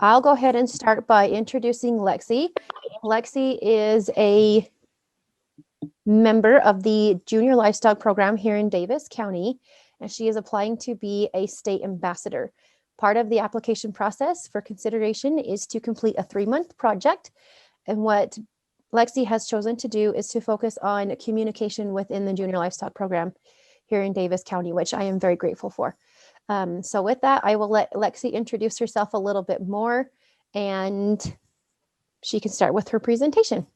I'll go ahead and start by introducing Lexi. Lexi is a member of the Junior Livestock Program here in Davis County, and she is applying to be a state ambassador. Part of the application process for consideration is to complete a 3-month project. And what Lexi has chosen to do is to focus on communication within the Junior Livestock Program here in Davis County, which I am very grateful for. So with that, I will let Lexi introduce herself a little bit more, and she can start with her presentation.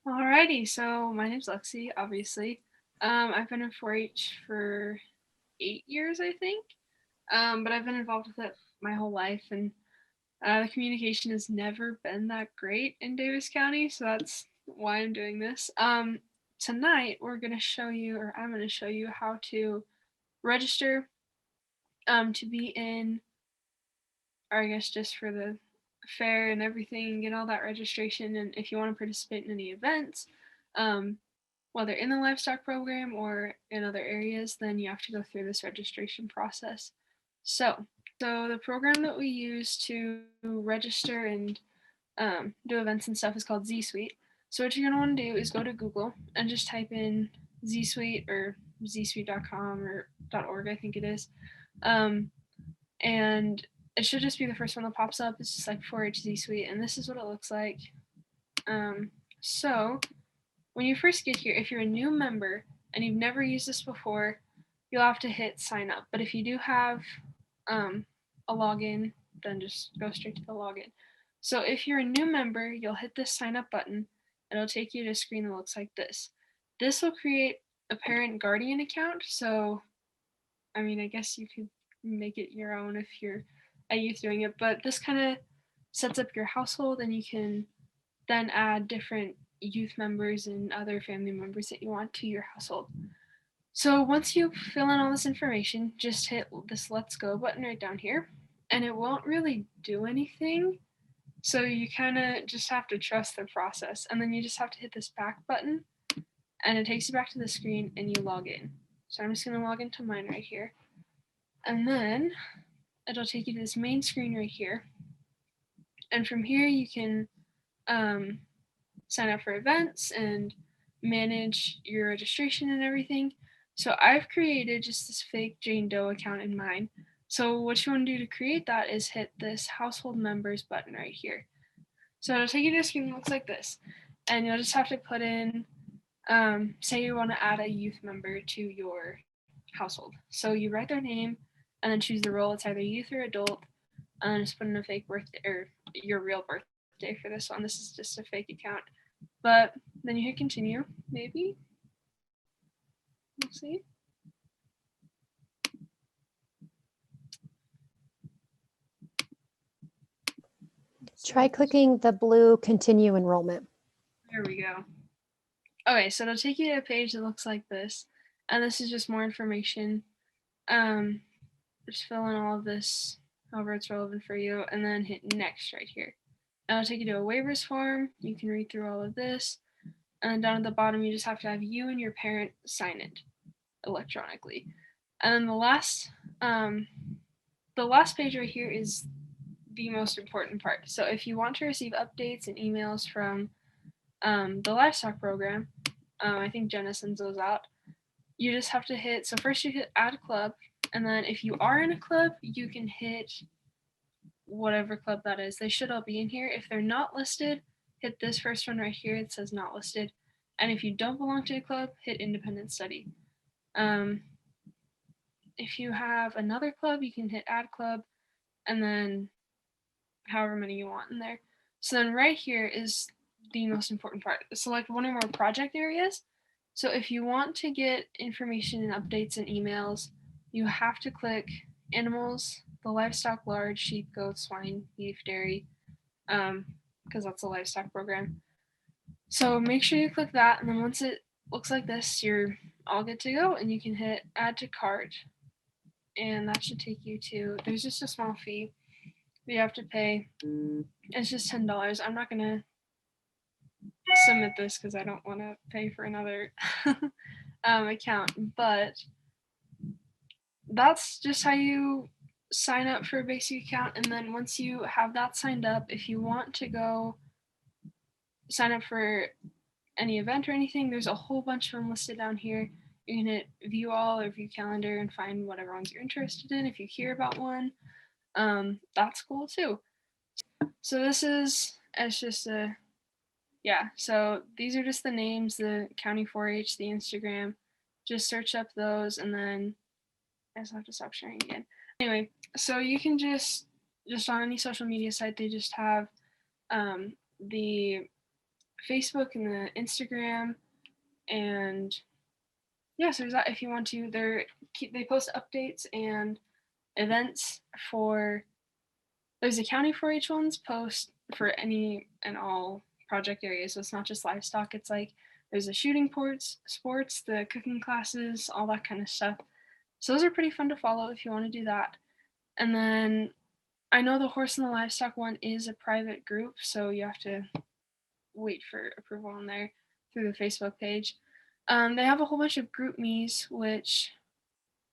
Alrighty, so my name's Lexi, obviously. I've been in 4-H for 8 years, I think, but I've been involved with it my whole life, and the communication has never been that great in Davis County, so that's why I'm doing this. Tonight, we're going to show you, or I'm going to show you how to register to be in, or I guess just for the fair and everything, get all that registration, and if you want to participate in any events, whether in the livestock program or in other areas, then you have to go through this registration process. So the program that we use to register and do events and stuff is called Z Suite. So what you're gonna want to do is go to Google and just type in Z Suite or zsuite.com or .org, I think it is, and it should just be the first one that pops up. It's just like 4-H Z Suite, and this is what it looks like. So when you first get here, if you're a new member and you've never used this before, you'll have to hit sign up. But if you do have a login, then just go straight to the login. So if you're a new member, you'll hit this sign up button. It'll take you to a screen that looks like this. This will create a parent guardian account. So, I mean, I guess you could make it your own if you're a youth doing it, but this kind of sets up your household, and you can then add different youth members and other family members that you want to your household. So once you fill in all this information, just hit this let's go button right down here, and it won't really do anything. So you kind of just have to trust the process, and then you just have to hit this back button, and it takes you back to the screen and you log in. So I'm just going to log into mine right here, and then it'll take you to this main screen right here, and from here you can sign up for events and manage your registration and everything. So I've created just this fake Jane Doe account in mine. So what you want to do to create that is hit this household members button right here. So it'll take you to a screen that looks like this, and you'll just have to put in, say you want to add a youth member to your household. So you write their name and then choose the role. It's either youth or adult, and then just put in a fake birthday or your real birthday for this one. This is just a fake account. But then you hit continue, maybe. We'll see. Try clicking the blue continue enrollment. There we go. Okay, so it'll take you to a page that looks like this, and this is just more information. Just fill in all of this, however it's relevant for you, and then hit next right here. It'll take you to a waivers form. You can read through all of this, and then down at the bottom, you just have to have you and your parent sign it electronically. And then the last page right here is the most important part. So if you want to receive updates and emails from the livestock program, I think Jenna sends those out. You just have to hit, so first you hit add club, and then if you are in a club, you can hit whatever club that is. They should all be in here. If they're not listed, hit this first one right here. It says not listed. And if you don't belong to a club, hit independent study. If you have another club, you can hit add club, and then however many you want in there. So then right here is the most important part. Select one or more project areas. So if you want to get information and updates and emails, you have to click animals, the livestock large, sheep, goats, swine, beef, dairy, because that's a livestock program. So make sure you click that, and then once it looks like this, you're all good to go, and you can hit add to cart, and that should take you to, there's just a small fee you have to pay. It's just $10. I'm not gonna submit this because I don't want to pay for another account, but that's just how you sign up for a basic account, and then once you have that signed up, if you want to go sign up for any event or anything, there's a whole bunch of them listed down here. You can hit view all or view calendar and find whatever ones you're interested in. If you hear about one, that's cool too. So this is, it's just a, yeah, so these are just the names, the county 4-H, the Instagram. Just search up those, and then I just have to stop sharing again. Anyway, so you can just on any social media site, they just have the Facebook and the Instagram, and yeah, so there's that if you want to. They post updates and events for. There's a county 4-H ones post for any and all project areas, so it's not just livestock. It's like there's the shooting sports, the cooking classes, all that kind of stuff. So those are pretty fun to follow if you want to do that. And then I know the horse and the livestock one is a private group, so you have to wait for approval on there through the Facebook page. They have a whole bunch of group me's, which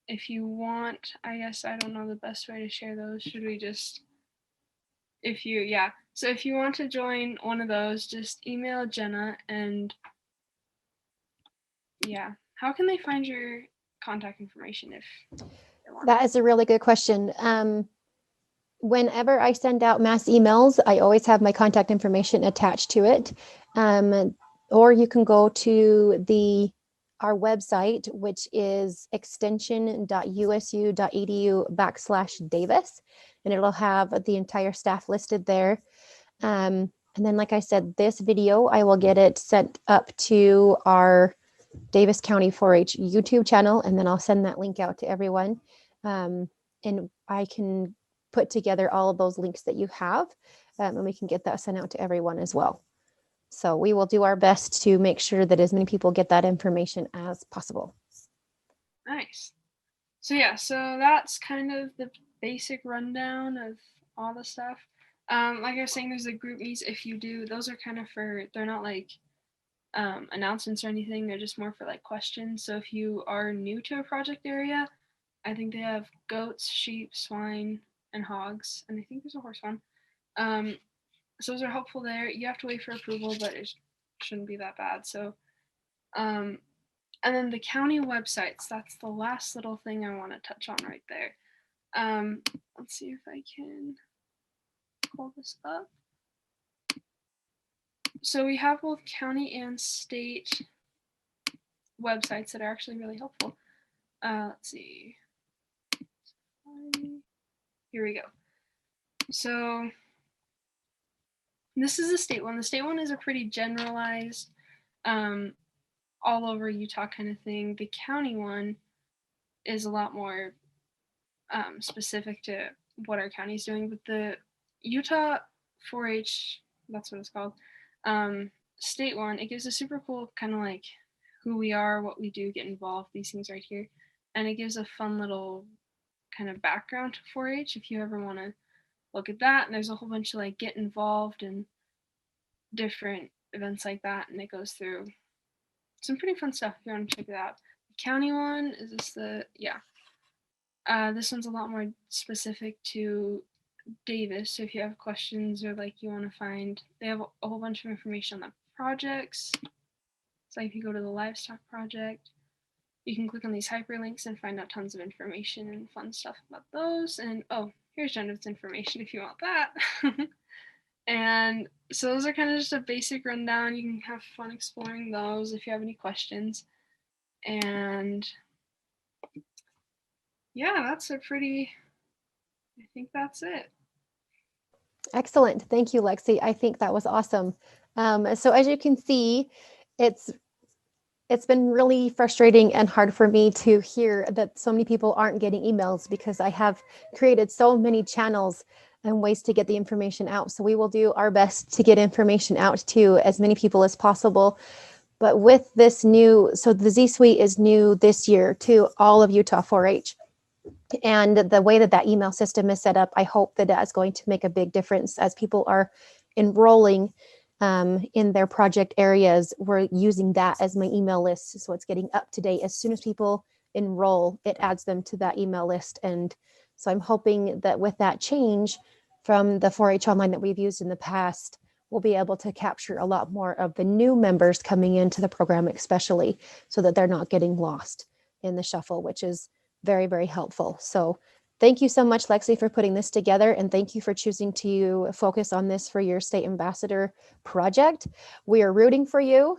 if you want, I guess I don't know the best way to share those. Should we just, yeah. So if you want to join one of those, just email Jenna, and yeah. How can they find your contact information if they want? That is a really good question. Whenever I send out mass emails, I always have my contact information attached to it. Or you can go to our website, which is extension.usu.edu/Davis, and it'll have the entire staff listed there. And then, like I said, this video, I will get it sent up to our Davis County 4-H YouTube channel, and then I'll send that link out to everyone. And I can put together all of those links that you have, and we can get that sent out to everyone as well. So we will do our best to make sure that as many people get that information as possible. Nice. So yeah, so that's kind of the basic rundown of all the stuff. Like I was saying, there's the group meets. If you do, those are kind of they're not like announcements or anything. They're just more for like questions. So if you are new to a project area, I think they have goats, sheep, swine, and hogs, and I think there's a horse one. So those are helpful there. You have to wait for approval, but it shouldn't be that bad. So, and then the county websites, that's the last little thing I want to touch on right there. Let's see if I can pull this up. So we have both county and state websites that are actually really helpful. Let's see. Here we go. So this is the state one. The state one is a pretty generalized, all over Utah kind of thing. The county one is a lot more specific to what our county is doing. But the Utah 4-H, that's what it's called, state one, it gives a super cool kind of like who we are, what we do, get involved, these things right here. And it gives a fun little kind of background to 4-H if you ever want to look at that. And there's a whole bunch of like get involved and different events like that. And it goes through some pretty fun stuff if you want to check it out. The county one is this this one's a lot more specific to Davis. So if you have questions or like you want to find, they have a whole bunch of information on the projects. So if you go to the livestock project, you can click on these hyperlinks and find out tons of information and fun stuff about those. And oh, here's Jennifer's information if you want that. And so those are kind of just a basic rundown. You can have fun exploring those if you have any questions. And yeah, I think that's it. Excellent. Thank you, Lexi. I think that was awesome. So as you can see, it's been really frustrating and hard for me to hear that so many people aren't getting emails, because I have created so many channels and ways to get the information out. So we will do our best to get information out to as many people as possible. But with this so the Z Suite is new this year to all of Utah 4-H. And the way that email system is set up, I hope that is going to make a big difference as people are enrolling in their project areas. We're using that as my email list, so it's getting up to date. As soon as people enroll, it adds them to that email list, and So I'm hoping that with that change from the 4-H online that we've used in the past, we'll be able to capture a lot more of the new members coming into the program, especially so that they're not getting lost in the shuffle, which is very, very helpful. So thank you so much, Lexi, for putting this together. And thank you for choosing to focus on this for your state ambassador project. We are rooting for you.